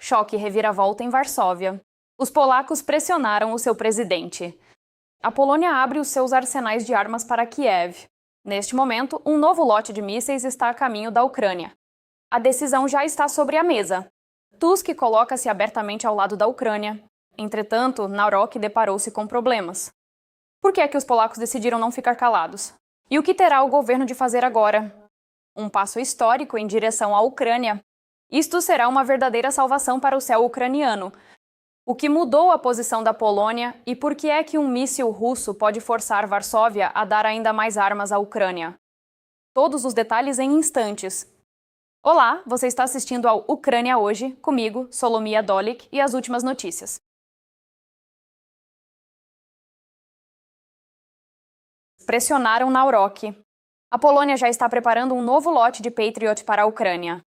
choque e reviravolta em Varsóvia. Os polacos pressionaram o seu presidente. A Polônia abre os seus arsenais de armas para Kiev. Neste momento, um novo lote de mísseis está a caminho da Ucrânia. A decisão já está sobre a mesa. Tusk coloca-se abertamente ao lado da Ucrânia. Entretanto, Nawrocki deparou-se com problemas. Por que é que os polacos decidiram não ficar calados? E o que terá o governo de fazer agora? Um passo histórico em direção à Ucrânia. Isto será uma verdadeira salvação para o céu ucraniano. O que mudou a posição da Polônia e por que é que um míssil russo pode forçar Varsóvia a dar ainda mais armas à Ucrânia? Todos os detalhes em instantes. Olá, você está assistindo ao Ucrânia Hoje, comigo, Solomia Dolik, e as últimas notícias. Pressionaram Nawrocki. A Polônia já está preparando um novo lote de Patriot para a Ucrânia.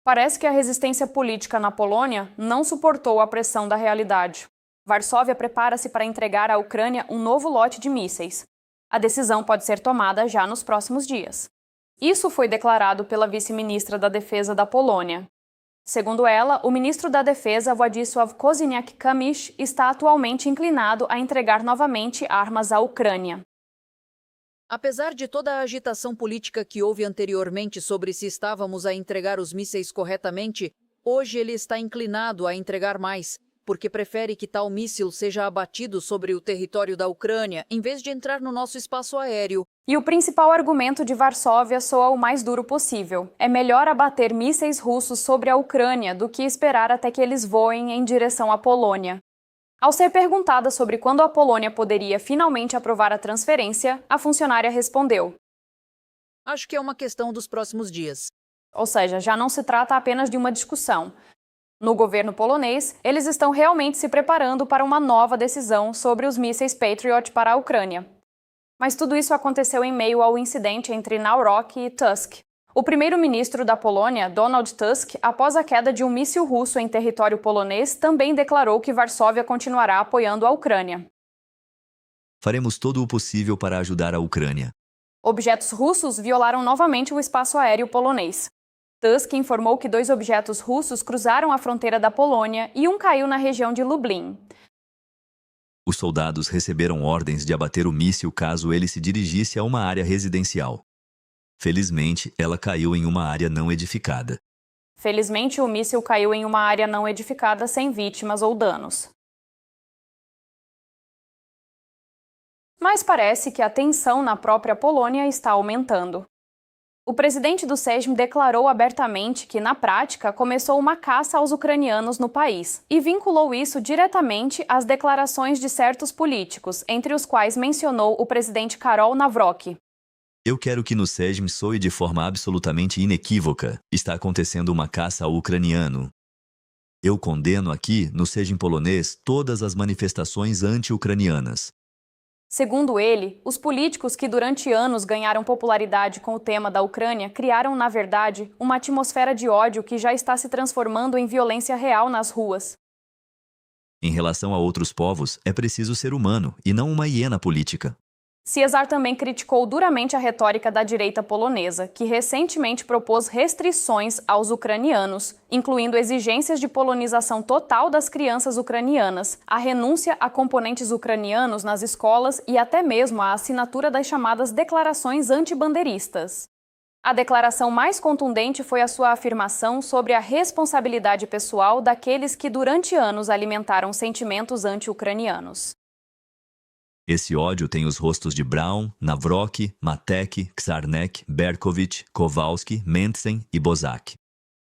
Parece que a resistência política na Polônia não suportou a pressão da realidade. Varsóvia prepara-se para entregar à Ucrânia um novo lote de mísseis. A decisão pode ser tomada já nos próximos dias. Isso foi declarado pela vice-ministra da Defesa da Polônia. Segundo ela, o ministro da Defesa, Władysław Kosiniak-Kamysz, está atualmente inclinado a entregar novamente armas à Ucrânia. Apesar de toda a agitação política que houve anteriormente sobre se estávamos a entregar os mísseis corretamente, hoje ele está inclinado a entregar mais, porque prefere que tal míssil seja abatido sobre o território da Ucrânia, em vez de entrar no nosso espaço aéreo. E o principal argumento de Varsóvia soa o mais duro possível. É melhor abater mísseis russos sobre a Ucrânia do que esperar até que eles voem em direção à Polônia. Ao ser perguntada sobre quando a Polônia poderia finalmente aprovar a transferência, a funcionária respondeu: Acho que é uma questão dos próximos dias. Ou seja, já não se trata apenas de uma discussão. No governo polonês, eles estão realmente se preparando para uma nova decisão sobre os mísseis Patriot para a Ucrânia. Mas tudo isso aconteceu em meio ao incidente entre Nawrocki e Tusk. O primeiro-ministro da Polônia, Donald Tusk, após a queda de um míssil russo em território polonês, também declarou que Varsóvia continuará apoiando a Ucrânia. Faremos todo o possível para ajudar a Ucrânia. Objetos russos violaram novamente o espaço aéreo polonês. Tusk informou que 2 objetos russos cruzaram a fronteira da Polônia e um caiu na região de Lublin. Os soldados receberam ordens de abater o míssil caso ele se dirigisse a uma área residencial. Felizmente, ela caiu em uma área não edificada. Felizmente, o míssil caiu em uma área não edificada sem vítimas ou danos. Mas parece que a tensão na própria Polônia está aumentando. O presidente do Sejm declarou abertamente que, na prática, começou uma caça aos ucranianos no país e vinculou isso diretamente às declarações de certos políticos, entre os quais mencionou o presidente Karol Nawrocki. Eu quero que no Sejm soe de forma absolutamente inequívoca. Está acontecendo uma caça ao ucraniano. Eu condeno aqui, no Sejm polonês, todas as manifestações anti-ucranianas. Segundo ele, os políticos que durante anos ganharam popularidade com o tema da Ucrânia criaram, na verdade, uma atmosfera de ódio que já está se transformando em violência real nas ruas. Em relação a outros povos, é preciso ser humano e não uma hiena política. Cesar também criticou duramente a retórica da direita polonesa, que recentemente propôs restrições aos ucranianos, incluindo exigências de polonização total das crianças ucranianas, a renúncia a componentes ucranianos nas escolas e até mesmo a assinatura das chamadas declarações antibandeiristas. A declaração mais contundente foi a sua afirmação sobre a responsabilidade pessoal daqueles que durante anos alimentaram sentimentos anti-ucranianos. Esse ódio tem os rostos de Braun, Nawrocki, Matek, Czarnek, Berkowicz, Kowalski, Mentzen e Bozak.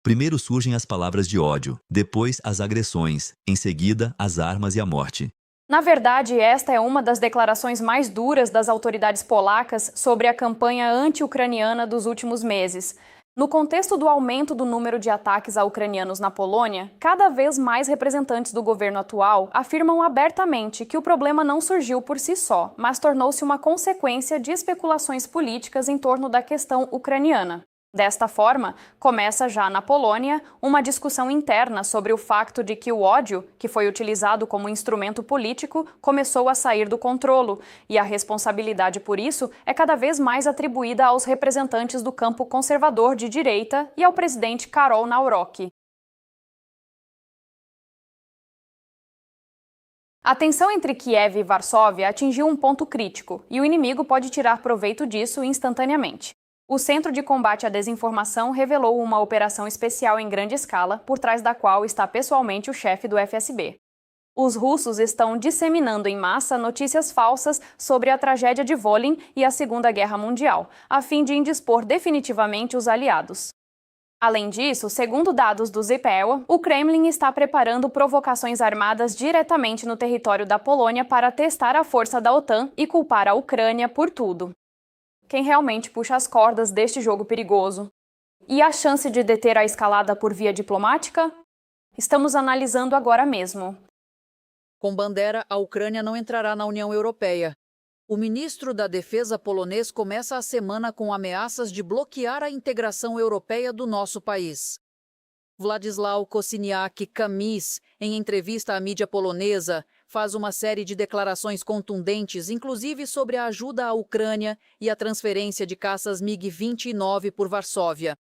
Primeiro surgem as palavras de ódio, depois as agressões, em seguida as armas e a morte. Na verdade, esta é uma das declarações mais duras das autoridades polacas sobre a campanha anti-ucraniana dos últimos meses. No contexto do aumento do número de ataques a ucranianos na Polônia, cada vez mais representantes do governo atual afirmam abertamente que o problema não surgiu por si só, mas tornou-se uma consequência de especulações políticas em torno da questão ucraniana. Desta forma, começa já na Polônia uma discussão interna sobre o facto de que o ódio, que foi utilizado como instrumento político, começou a sair do controle, e a responsabilidade por isso é cada vez mais atribuída aos representantes do campo conservador de direita e ao presidente Karol Nawrocki. A tensão entre Kiev e Varsóvia atingiu um ponto crítico e o inimigo pode tirar proveito disso instantaneamente. O Centro de Combate à Desinformação revelou uma operação especial em grande escala, por trás da qual está pessoalmente o chefe do FSB. Os russos estão disseminando em massa notícias falsas sobre a tragédia de Volyn e a Segunda Guerra Mundial, a fim de indispor definitivamente os aliados. Além disso, segundo dados do ZPEL, o Kremlin está preparando provocações armadas diretamente no território da Polônia para testar a força da OTAN e culpar a Ucrânia por tudo. Quem realmente puxa as cordas deste jogo perigoso? E a chance de deter a escalada por via diplomática? Estamos analisando agora mesmo. Com Bandera, a Ucrânia não entrará na União Europeia. O ministro da Defesa polonês começa a semana com ameaças de bloquear a integração europeia do nosso país. Władysław Kosiniak-Kamysz, em entrevista à mídia polonesa, faz uma série de declarações contundentes, inclusive sobre a ajuda à Ucrânia e a transferência de caças MiG-29 por Varsóvia.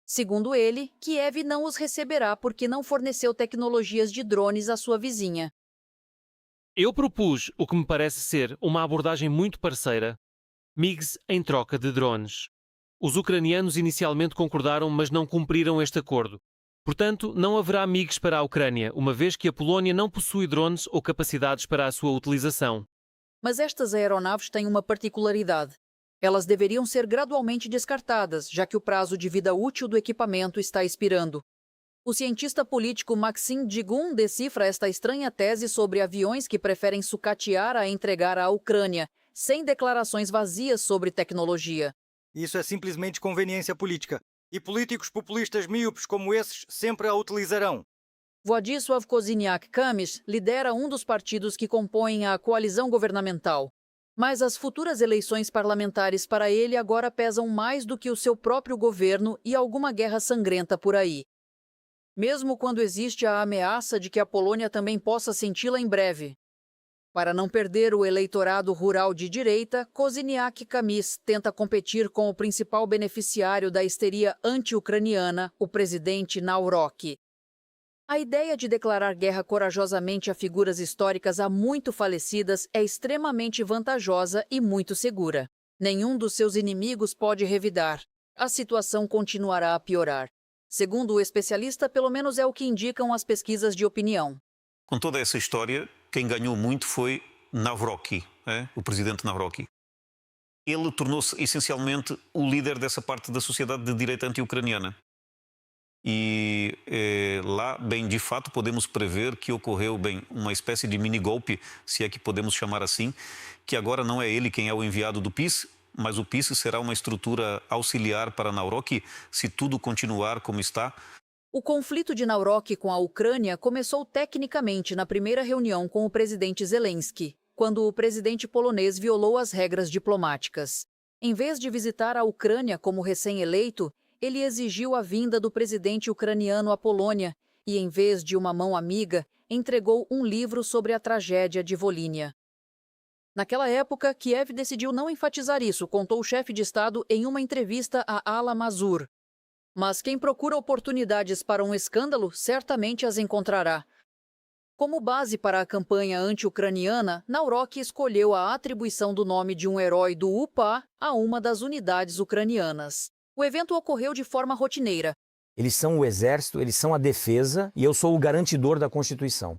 Segundo ele, Kiev não os receberá porque não forneceu tecnologias de drones à sua vizinha. Eu propus o que me parece ser uma abordagem muito parceira, MiGs em troca de drones. Os ucranianos inicialmente concordaram, mas não cumpriram este acordo. Portanto, não haverá MiGs para a Ucrânia, uma vez que a Polónia não possui drones ou capacidades para a sua utilização. Mas estas aeronaves têm uma particularidade. Elas deveriam ser gradualmente descartadas, já que o prazo de vida útil do equipamento está expirando. O cientista político Maxim Digun decifra esta estranha tese sobre aviões que preferem sucatear a entregar à Ucrânia, sem declarações vazias sobre tecnologia. Isso é simplesmente conveniência política. E políticos populistas míopes como esses sempre a utilizarão. Władysław Kosiniak-Kamysz lidera um dos partidos que compõem a coalizão governamental. Mas as futuras eleições parlamentares para ele agora pesam mais do que o seu próprio governo e alguma guerra sangrenta por aí. Mesmo quando existe a ameaça de que a Polônia também possa senti-la em breve. Para não perder o eleitorado rural de direita, Kosiniak-Kamysz tenta competir com o principal beneficiário da histeria anti-ucraniana, o presidente Nawrocki. A ideia de declarar guerra corajosamente a figuras históricas há muito falecidas é extremamente vantajosa e muito segura. Nenhum dos seus inimigos pode revidar. A situação continuará a piorar. Segundo o especialista, pelo menos é o que indicam as pesquisas de opinião. Com toda essa história, quem ganhou muito foi Nawrocki, o presidente Nawrocki. Ele tornou-se essencialmente o líder dessa parte da sociedade de direita anti-ucraniana. E lá, bem, de fato, podemos prever que ocorreu, bem, uma espécie de mini-golpe, se é que podemos chamar assim, que agora não é ele quem é o enviado do PiS, mas o PiS será uma estrutura auxiliar para Nawrocki se tudo continuar como está. O conflito de Nawrocki com a Ucrânia começou tecnicamente na primeira reunião com o presidente Zelensky, quando o presidente polonês violou as regras diplomáticas. Em vez de visitar a Ucrânia como recém-eleito, ele exigiu a vinda do presidente ucraniano à Polônia e, em vez de uma mão amiga, entregou um livro sobre a tragédia de Volhynia. Naquela época, Kiev decidiu não enfatizar isso, contou o chefe de Estado em uma entrevista a Alla Mazur. Mas quem procura oportunidades para um escândalo, certamente as encontrará. Como base para a campanha anti-ucraniana, Nawrocki escolheu a atribuição do nome de um herói do UPA a uma das unidades ucranianas. O evento ocorreu de forma rotineira. Eles são o exército, eles são a defesa e eu sou o garantidor da Constituição.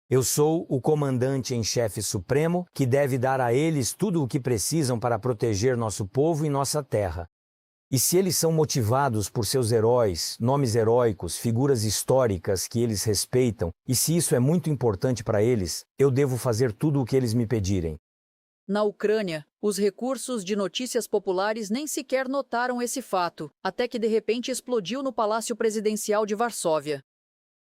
Eu sou o comandante em chefe supremo que deve dar a eles tudo o que precisam para proteger nosso povo e nossa terra. E se eles são motivados por seus heróis, nomes heróicos, figuras históricas que eles respeitam, e se isso é muito importante para eles, eu devo fazer tudo o que eles me pedirem. Na Ucrânia, os recursos de notícias populares nem sequer notaram esse fato, até que de repente explodiu no Palácio Presidencial de Varsóvia.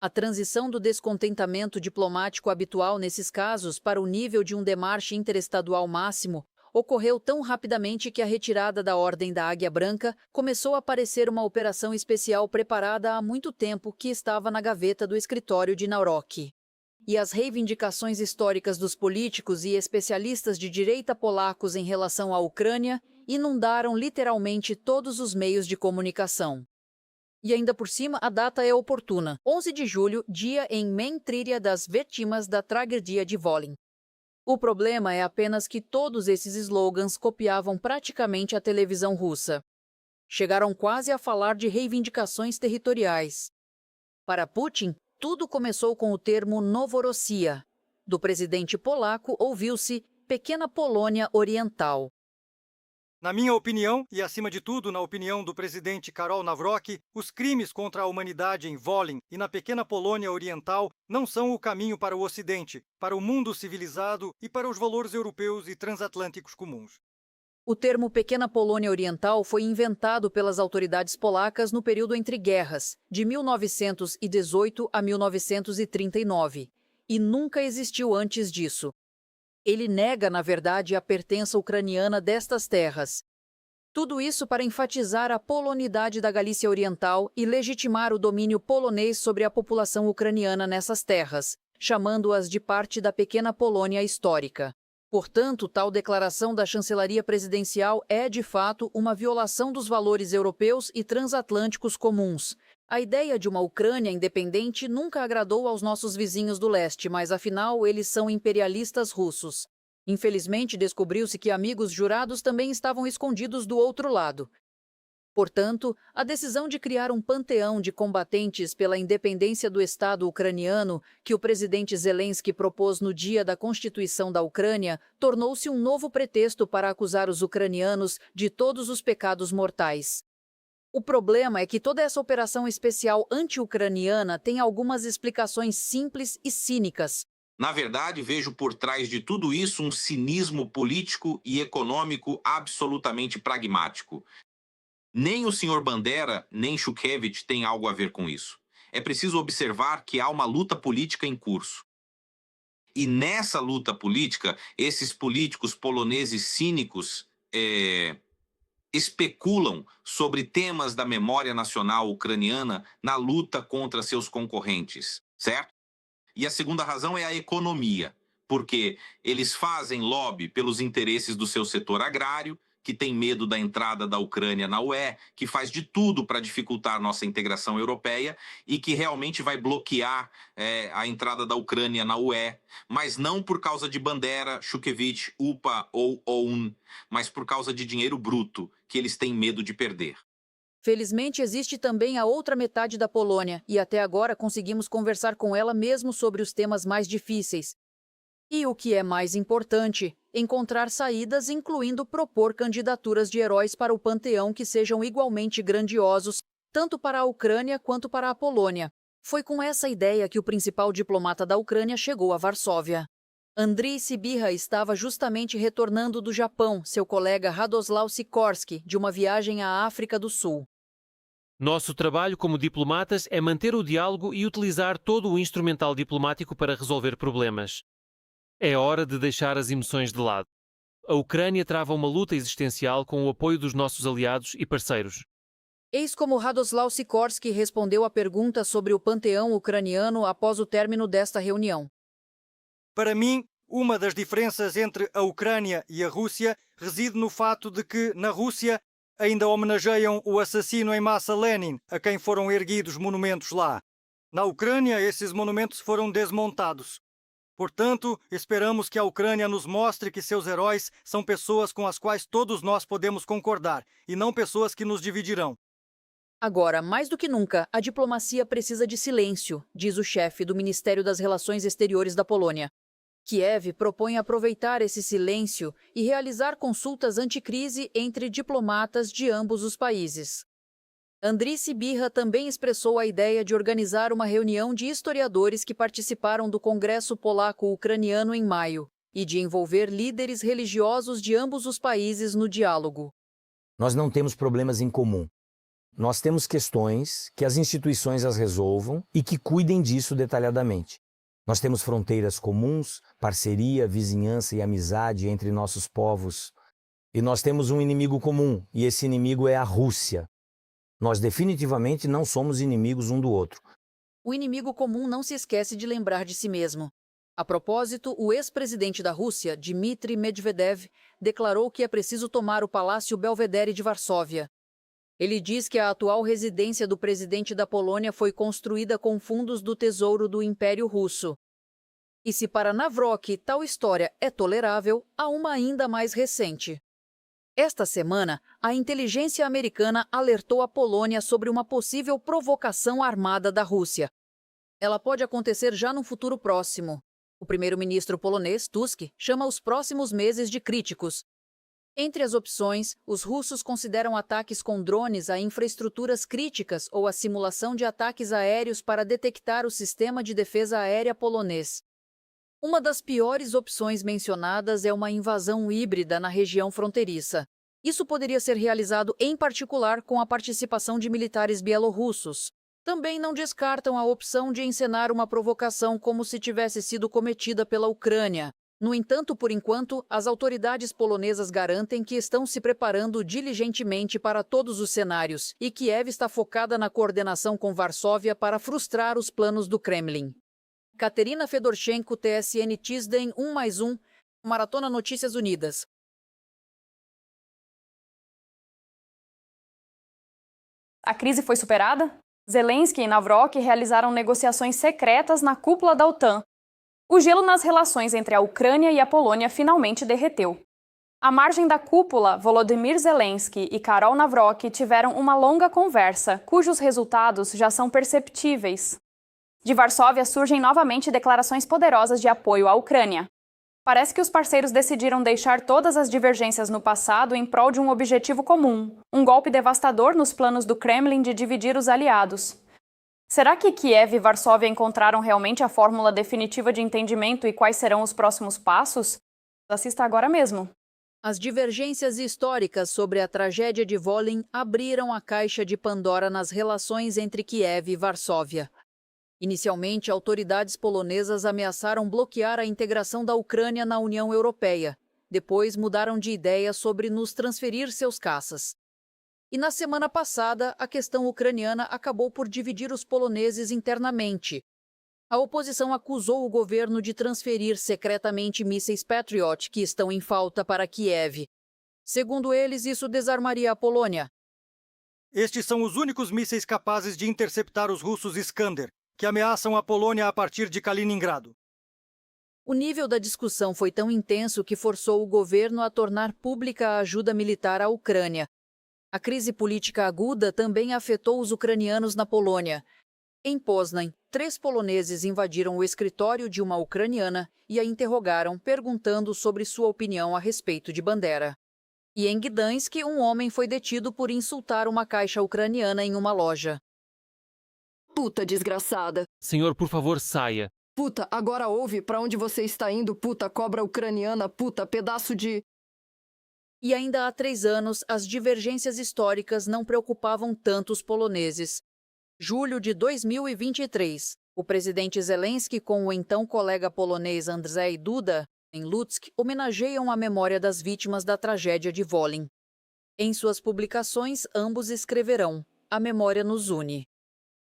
A transição do descontentamento diplomático habitual nesses casos para o nível de um demarche interestadual máximo ocorreu tão rapidamente que a retirada da Ordem da Águia Branca começou a parecer uma operação especial preparada há muito tempo que estava na gaveta do escritório de Nawrocki. E as reivindicações históricas dos políticos e especialistas de direita polacos em relação à Ucrânia inundaram literalmente todos os meios de comunicação. E ainda por cima, a data é oportuna. 11 de julho, dia em memória das vítimas da tragédia de Volyn. O problema é apenas que todos esses slogans copiavam praticamente a televisão russa. Chegaram quase a falar de reivindicações territoriais. Para Putin, tudo começou com o termo Novorossia. Do presidente polaco ouviu-se Pequena Polônia Oriental. Na minha opinião, e acima de tudo na opinião do presidente Karol Nawrocki, os crimes contra a humanidade em Volyn e na pequena Polônia Oriental não são o caminho para o Ocidente, para o mundo civilizado e para os valores europeus e transatlânticos comuns. O termo Pequena Polônia Oriental foi inventado pelas autoridades polacas no período entre guerras, de 1918 a 1939, e nunca existiu antes disso. Ele nega, na verdade, a pertença ucraniana destas terras. Tudo isso para enfatizar a polonidade da Galícia Oriental e legitimar o domínio polonês sobre a população ucraniana nessas terras, chamando-as de parte da pequena Polônia histórica. Portanto, tal declaração da chancelaria presidencial é, de fato, uma violação dos valores europeus e transatlânticos comuns. A ideia de uma Ucrânia independente nunca agradou aos nossos vizinhos do leste, mas afinal eles são imperialistas russos. Infelizmente, descobriu-se que amigos jurados também estavam escondidos do outro lado. Portanto, a decisão de criar um panteão de combatentes pela independência do Estado ucraniano, que o presidente Zelensky propôs no dia da Constituição da Ucrânia, tornou-se um novo pretexto para acusar os ucranianos de todos os pecados mortais. O problema é que toda essa operação especial anti-ucraniana tem algumas explicações simples e cínicas. Na verdade, vejo por trás de tudo isso um cinismo político e econômico absolutamente pragmático. Nem o Sr. Bandera, nem Shukhevich têm algo a ver com isso. É preciso observar que há uma luta política em curso. E nessa luta política, esses políticos poloneses cínicos especulam sobre temas da memória nacional ucraniana na luta contra seus concorrentes, certo? E a segunda razão é a economia, porque eles fazem lobby pelos interesses do seu setor agrário, que tem medo da entrada da Ucrânia na UE, que faz de tudo para dificultar nossa integração europeia e que realmente vai bloquear a entrada da Ucrânia na UE, mas não por causa de Bandera, Shukhevich, UPA ou OUN, mas por causa de dinheiro bruto, que eles têm medo de perder. Felizmente, existe também a outra metade da Polônia, e até agora conseguimos conversar com ela mesmo sobre os temas mais difíceis. E o que é mais importante, encontrar saídas, incluindo propor candidaturas de heróis para o panteão que sejam igualmente grandiosos, tanto para a Ucrânia quanto para a Polônia. Foi com essa ideia que o principal diplomata da Ucrânia chegou a Varsóvia. Andriy Sybiha estava justamente retornando do Japão, seu colega Radoslaw Sikorski, de uma viagem à África do Sul. Nosso trabalho como diplomatas é manter o diálogo e utilizar todo o instrumental diplomático para resolver problemas. É hora de deixar as emoções de lado. A Ucrânia trava uma luta existencial com o apoio dos nossos aliados e parceiros. Eis como Radoslaw Sikorski respondeu à pergunta sobre o panteão ucraniano após o término desta reunião. Para mim, uma das diferenças entre a Ucrânia e a Rússia reside no fato de que, na Rússia, ainda homenageiam o assassino em massa Lenin, a quem foram erguidos monumentos lá. Na Ucrânia, esses monumentos foram desmontados. Portanto, esperamos que a Ucrânia nos mostre que seus heróis são pessoas com as quais todos nós podemos concordar, e não pessoas que nos dividirão. Agora, mais do que nunca, a diplomacia precisa de silêncio, diz o chefe do Ministério das Relações Exteriores da Polônia. Kiev propõe aproveitar esse silêncio e realizar consultas anticrise entre diplomatas de ambos os países. Andriy Sybiha também expressou a ideia de organizar uma reunião de historiadores que participaram do Congresso Polaco-Ucraniano em maio e de envolver líderes religiosos de ambos os países no diálogo. Nós não temos problemas em comum. Nós temos questões que as instituições as resolvam e que cuidem disso detalhadamente. Nós temos fronteiras comuns, parceria, vizinhança e amizade entre nossos povos. E nós temos um inimigo comum, e esse inimigo é a Rússia. Nós definitivamente não somos inimigos um do outro. O inimigo comum não se esquece de lembrar de si mesmo. A propósito, o ex-presidente da Rússia, Dmitry Medvedev, declarou que é preciso tomar o Palácio Belvedere de Varsóvia. Ele diz que a atual residência do presidente da Polônia foi construída com fundos do Tesouro do Império Russo. E se para Nawrocki tal história é tolerável, há uma ainda mais recente. Esta semana, a inteligência americana alertou a Polônia sobre uma possível provocação armada da Rússia. Ela pode acontecer já no futuro próximo. O primeiro-ministro polonês, Tusk, chama os próximos meses de críticos. Entre as opções, os russos consideram ataques com drones a infraestruturas críticas ou a simulação de ataques aéreos para detectar o sistema de defesa aérea polonês. Uma das piores opções mencionadas é uma invasão híbrida na região fronteiriça. Isso poderia ser realizado em particular com a participação de militares bielorrussos. Também não descartam a opção de encenar uma provocação como se tivesse sido cometida pela Ucrânia. No entanto, por enquanto, as autoridades polonesas garantem que estão se preparando diligentemente para todos os cenários e Kiev está focada na coordenação com Varsóvia para frustrar os planos do Kremlin. Katerina Fedorchenko, TSN Tisden 1+1, Maratona Notícias Unidas. A crise foi superada? Zelensky e Nawrocki realizaram negociações secretas na cúpula da OTAN. O gelo nas relações entre a Ucrânia e a Polônia finalmente derreteu. À margem da cúpula, Volodymyr Zelensky e Karol Nawrocki tiveram uma longa conversa, cujos resultados já são perceptíveis. De Varsóvia surgem novamente declarações poderosas de apoio à Ucrânia. Parece que os parceiros decidiram deixar todas as divergências no passado em prol de um objetivo comum, um golpe devastador nos planos do Kremlin de dividir os aliados. Será que Kiev e Varsóvia encontraram realmente a fórmula definitiva de entendimento e quais serão os próximos passos? Assista agora mesmo. As divergências históricas sobre a tragédia de Volyn abriram a caixa de Pandora nas relações entre Kiev e Varsóvia. Inicialmente, autoridades polonesas ameaçaram bloquear a integração da Ucrânia na União Europeia. Depois, mudaram de ideia sobre nos transferir seus caças. E na semana passada, a questão ucraniana acabou por dividir os poloneses internamente. A oposição acusou o governo de transferir secretamente mísseis Patriot que estão em falta para Kiev. Segundo eles, isso desarmaria a Polônia. Estes são os únicos mísseis capazes de interceptar os russos Iskander, que ameaçam a Polônia a partir de Kaliningrado. O nível da discussão foi tão intenso que forçou o governo a tornar pública a ajuda militar à Ucrânia. A crise política aguda também afetou os ucranianos na Polônia. Em Poznań, 3 poloneses invadiram o escritório de uma ucraniana e a interrogaram, perguntando sobre sua opinião a respeito de Bandera. E em Gdansk, um homem foi detido por insultar uma caixa ucraniana em uma loja. Puta desgraçada. Senhor, por favor, saia. Puta, agora ouve pra onde você está indo, puta cobra ucraniana, puta pedaço de... E ainda há 3 anos, as divergências históricas não preocupavam tanto os poloneses. Julho de 2023, o presidente Zelensky com o então colega polonês Andrzej Duda, em Lutsk, homenageiam a memória das vítimas da tragédia de Volyn. Em suas publicações, ambos escreverão: "A memória nos une".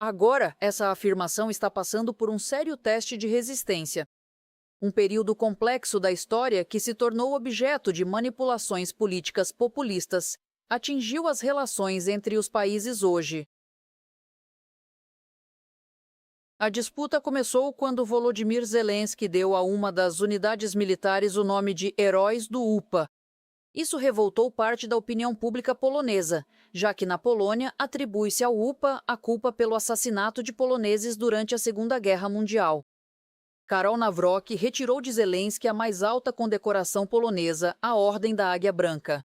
Agora, essa afirmação está passando por um sério teste de resistência. Um período complexo da história que se tornou objeto de manipulações políticas populistas atingiu as relações entre os países hoje. A disputa começou quando Volodymyr Zelensky deu a uma das unidades militares o nome de Heróis do UPA. Isso revoltou parte da opinião pública polonesa, já que na Polônia atribui-se ao UPA a culpa pelo assassinato de poloneses durante a Segunda Guerra Mundial. Karol Nawrocki retirou de Zelensky a mais alta condecoração polonesa, a Ordem da Águia Branca.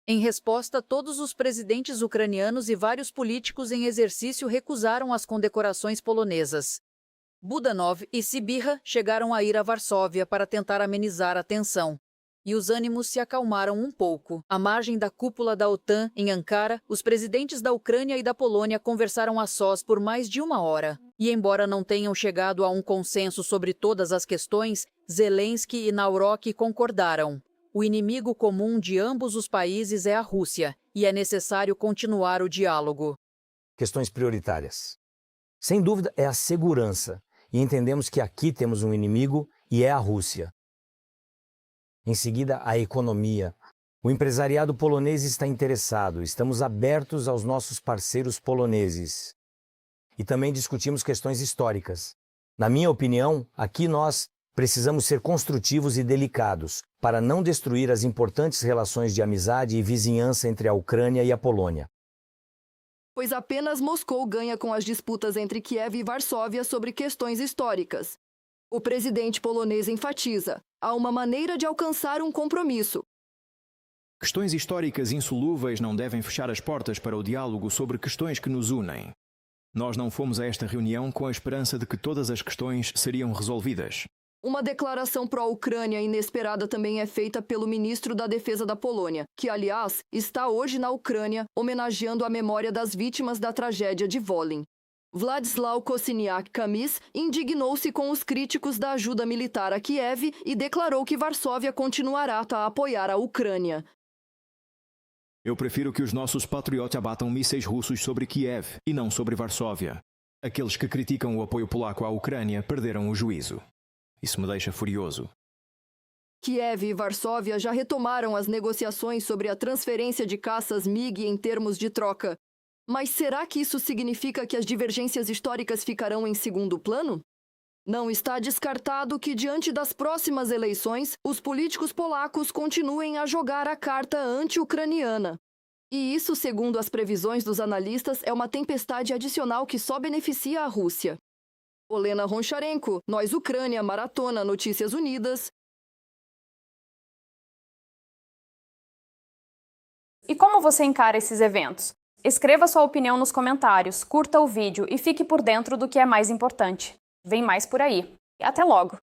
Em resposta, todos os presidentes ucranianos e vários políticos em exercício recusaram as condecorações polonesas. Budanov e Sibirra chegaram a ir a Varsóvia para tentar amenizar a tensão. E os ânimos se acalmaram um pouco. À margem da cúpula da OTAN, em Ankara, os presidentes da Ucrânia e da Polônia conversaram a sós por mais de 1 hora. E embora não tenham chegado a um consenso sobre todas as questões, Zelensky e Nawrocki concordaram. O inimigo comum de ambos os países é a Rússia, e é necessário continuar o diálogo. Questões prioritárias. Sem dúvida, é a segurança. E entendemos que aqui temos um inimigo e é a Rússia. Em seguida, a economia. O empresariado polonês está interessado, estamos abertos aos nossos parceiros poloneses. E também discutimos questões históricas. Na minha opinião, aqui nós precisamos ser construtivos e delicados para não destruir as importantes relações de amizade e vizinhança entre a Ucrânia e a Polônia. Pois apenas Moscou ganha com as disputas entre Kiev e Varsóvia sobre questões históricas. O presidente polonês enfatiza: há uma maneira de alcançar um compromisso. Questões históricas insolúveis não devem fechar as portas para o diálogo sobre questões que nos unem. Nós não fomos a esta reunião com a esperança de que todas as questões seriam resolvidas. Uma declaração pró-Ucrânia inesperada também é feita pelo ministro da Defesa da Polônia, que, aliás, está hoje na Ucrânia, homenageando a memória das vítimas da tragédia de Volyn. Władysław Kosiniak-Kamysz indignou-se com os críticos da ajuda militar a Kiev e declarou que Varsóvia continuará a apoiar a Ucrânia. Eu prefiro que os nossos patriotas abatam mísseis russos sobre Kiev e não sobre Varsóvia. Aqueles que criticam o apoio polaco à Ucrânia perderam o juízo. Isso me deixa furioso. Kiev e Varsóvia já retomaram as negociações sobre a transferência de caças MiG em termos de troca. Mas será que isso significa que as divergências históricas ficarão em segundo plano? Não está descartado que, diante das próximas eleições, os políticos polacos continuem a jogar a carta anti-ucraniana. E isso, segundo as previsões dos analistas, é uma tempestade adicional que só beneficia a Rússia. Olena Roncharenko, Nós Ucrânia, Maratona, Notícias Unidas. E como você encara esses eventos? Escreva sua opinião nos comentários, curta o vídeo e fique por dentro do que é mais importante. Vem mais por aí. E até logo!